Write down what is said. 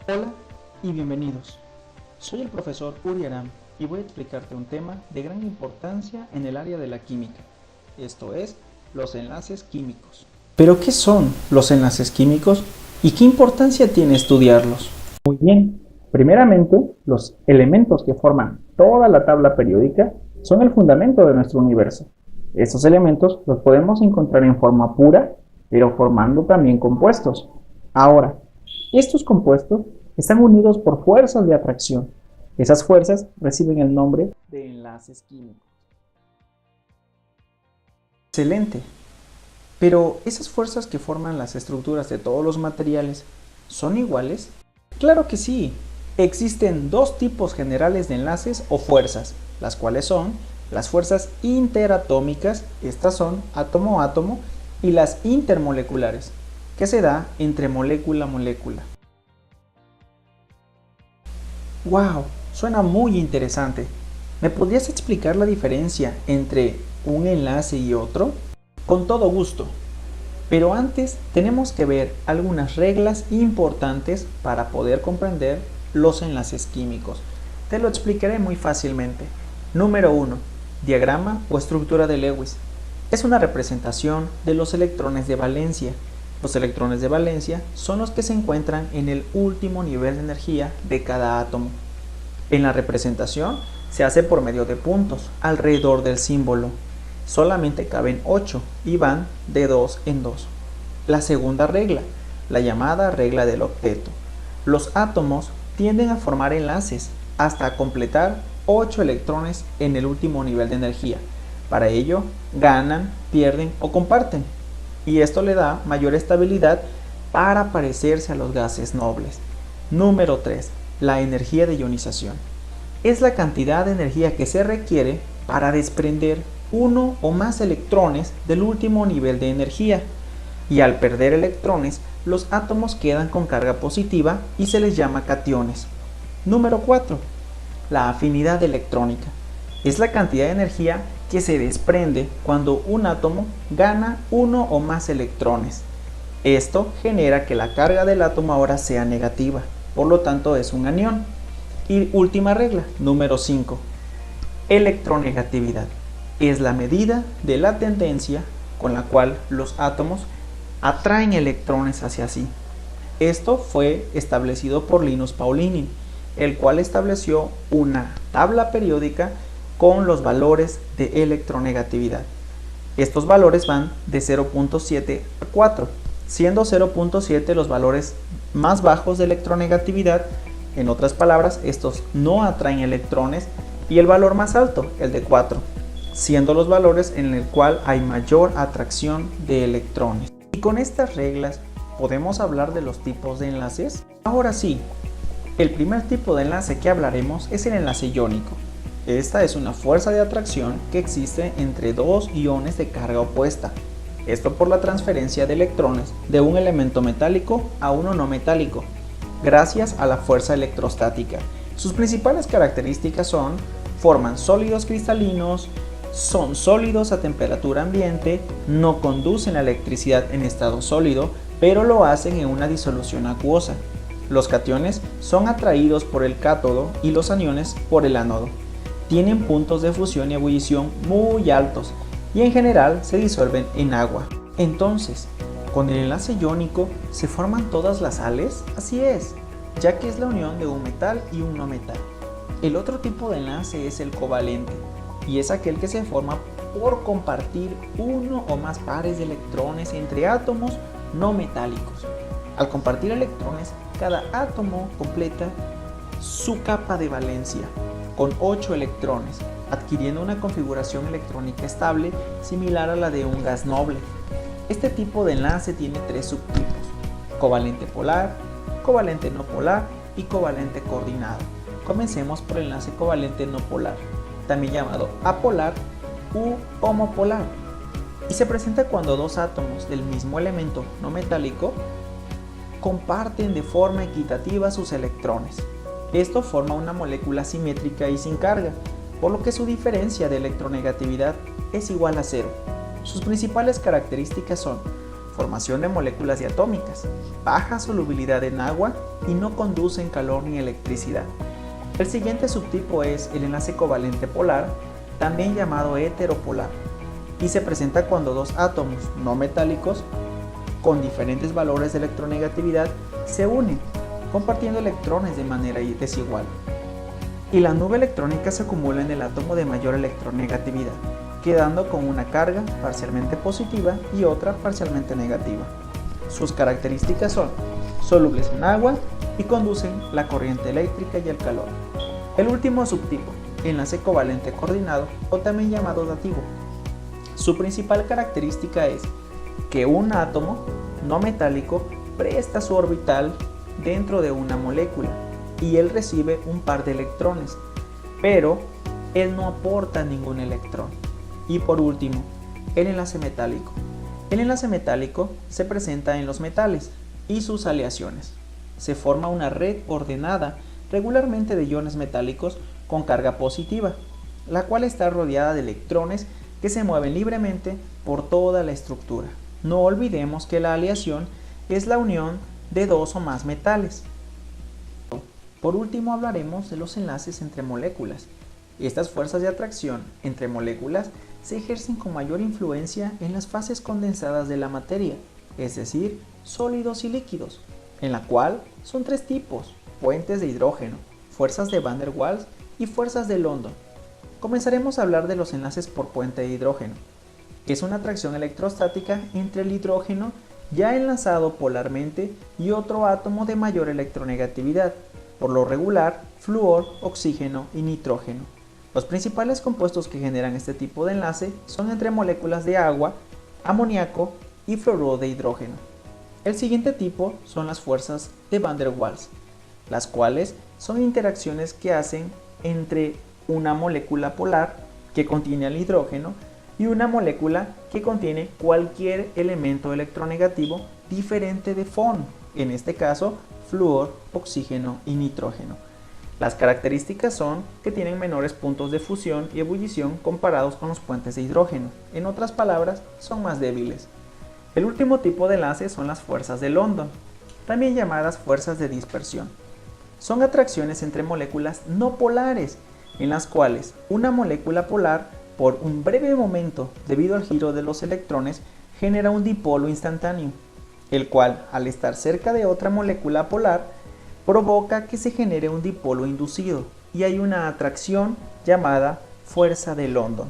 Hola y bienvenidos. Soy el profesor Uri Aram y voy a explicarte un tema de gran importancia en el área de la química, esto es, los enlaces químicos. ¿Pero qué son los enlaces químicos y qué importancia tiene estudiarlos? Muy bien, primeramente, los elementos que forman toda la tabla periódica son el fundamento de nuestro universo. Estos elementos los podemos encontrar en forma pura, pero formando también compuestos. Ahora, estos compuestos están unidos por fuerzas de atracción. Esas fuerzas reciben el nombre de enlaces químicos. Excelente. Pero esas fuerzas que forman las estructuras de todos los materiales, ¿son iguales? Claro que sí. Existen dos tipos generales de enlaces o fuerzas, las cuales son las fuerzas interatómicas, estas son átomo a átomo, y las intermoleculares, que se da entre molécula a molécula. ¡Wow! Suena muy interesante. ¿Me podrías explicar la diferencia entre un enlace y otro? Con todo gusto. Pero antes tenemos que ver algunas reglas importantes para poder comprender los enlaces químicos. Te lo explicaré muy fácilmente. Número 1. Diagrama o estructura de Lewis. Es una representación de los electrones de valencia. Los electrones de valencia son los que se encuentran en el último nivel de energía de cada átomo. En la representación se hace por medio de puntos alrededor del símbolo. Solamente caben 8 y van de 2 en 2. La segunda regla, la llamada regla del octeto. Los átomos tienden a formar enlaces hasta completar 8 electrones en el último nivel de energía. Para ello, ganan, pierden o comparten. Y esto le da mayor estabilidad para parecerse a los gases nobles. Número 3. La energía de ionización. Es la cantidad de energía que se requiere para desprender uno o más electrones del último nivel de energía. Y al perder electrones, los átomos quedan con carga positiva y se les llama cationes. Número 4. La afinidad electrónica. Es la cantidad de energía que se desprende cuando un átomo gana uno o más electrones. Esto genera que la carga del átomo ahora sea negativa, por lo tanto es un anión. Y última regla, número 5. Electronegatividad. Es la medida de la tendencia con la cual los átomos atraen electrones hacia sí. Esto fue establecido por Linus Pauling, el cual estableció una tabla periódica con los valores de electronegatividad. Estos valores van de 0.7 a 4, siendo 0.7 los valores más bajos de electronegatividad. En otras palabras, estos no atraen electrones, y el valor más alto, el de 4, siendo los valores en el cual hay mayor atracción de electrones. Y con estas reglas, ¿podemos hablar de los tipos de enlaces? Ahora sí, el primer tipo de enlace que hablaremos es el enlace iónico. Esta es una fuerza de atracción que existe entre dos iones de carga opuesta. Esto por la transferencia de electrones de un elemento metálico a uno no metálico, gracias a la fuerza electrostática. Sus principales características forman sólidos cristalinos, son sólidos a temperatura ambiente, no conducen la electricidad en estado sólido, pero lo hacen en una disolución acuosa. Los cationes son atraídos por el cátodo y los aniones por el ánodo. Tienen puntos de fusión y ebullición muy altos y en general se disuelven en agua. Entonces, ¿con el enlace iónico se forman todas las sales? Así es, ya que es la unión de un metal y un no metal. El otro tipo de enlace es el covalente, y es aquel que se forma por compartir uno o más pares de electrones entre átomos no metálicos. Al compartir electrones, cada átomo completa su capa de valencia con 8 electrones, adquiriendo una configuración electrónica estable similar a la de un gas noble. Este tipo de enlace tiene 3 subtipos: covalente polar, covalente no polar y covalente coordinado. Comencemos por el enlace covalente no polar, también llamado apolar u homopolar, y se presenta cuando dos átomos del mismo elemento no metálico comparten de forma equitativa sus electrones. Esto forma una molécula simétrica y sin carga, por lo que su diferencia de electronegatividad es igual a 0. Sus principales características son formación de moléculas diatómicas, baja solubilidad en agua y no conducen calor ni electricidad. El siguiente subtipo es el enlace covalente polar, también llamado heteropolar, y se presenta cuando dos átomos no metálicos con diferentes valores de electronegatividad se unen, compartiendo electrones de manera desigual. Y la nube electrónica se acumula en el átomo de mayor electronegatividad, quedando con una carga parcialmente positiva y otra parcialmente negativa. Sus características son solubles en agua y conducen la corriente eléctrica y el calor. El último subtipo, enlace covalente coordinado o también llamado dativo. Su principal característica es que un átomo no metálico presta su orbital dentro de una molécula y él recibe un par de electrones, pero él no aporta ningún electrón. Y por último, el enlace metálico. El enlace metálico se presenta en los metales y sus aleaciones. Se forma una red ordenada regularmente de iones metálicos con carga positiva, la cual está rodeada de electrones que se mueven libremente por toda la estructura. No olvidemos que la aleación es la unión de dos o más metales. Por último hablaremos de los enlaces entre moléculas. Estas fuerzas de atracción entre moléculas se ejercen con mayor influencia en las fases condensadas de la materia, es decir, sólidos y líquidos, en la cual son tres tipos: puentes de hidrógeno, fuerzas de Van der Waals y fuerzas de London. Comenzaremos a hablar de los enlaces por puente de hidrógeno, que es una atracción electrostática entre el hidrógeno ya enlazado polarmente y otro átomo de mayor electronegatividad, por lo regular flúor, oxígeno y nitrógeno. Los principales compuestos que generan este tipo de enlace son entre moléculas de agua, amoníaco y fluoruro de hidrógeno. El siguiente tipo son las fuerzas de Van der Waals, las cuales son interacciones que hacen entre una molécula polar que contiene al hidrógeno y una molécula que contiene cualquier elemento electronegativo diferente de Fon, en este caso flúor, oxígeno y nitrógeno. Las características son que tienen menores puntos de fusión y ebullición comparados con los puentes de hidrógeno. En otras palabras, son más débiles. El último tipo de enlace son las fuerzas de London, también llamadas fuerzas de dispersión. Son atracciones entre moléculas no polares, en las cuales una molécula polar, por un breve momento debido al giro de los electrones, genera un dipolo instantáneo, el cual, al estar cerca de otra molécula polar, provoca que se genere un dipolo inducido y hay una atracción llamada fuerza de London.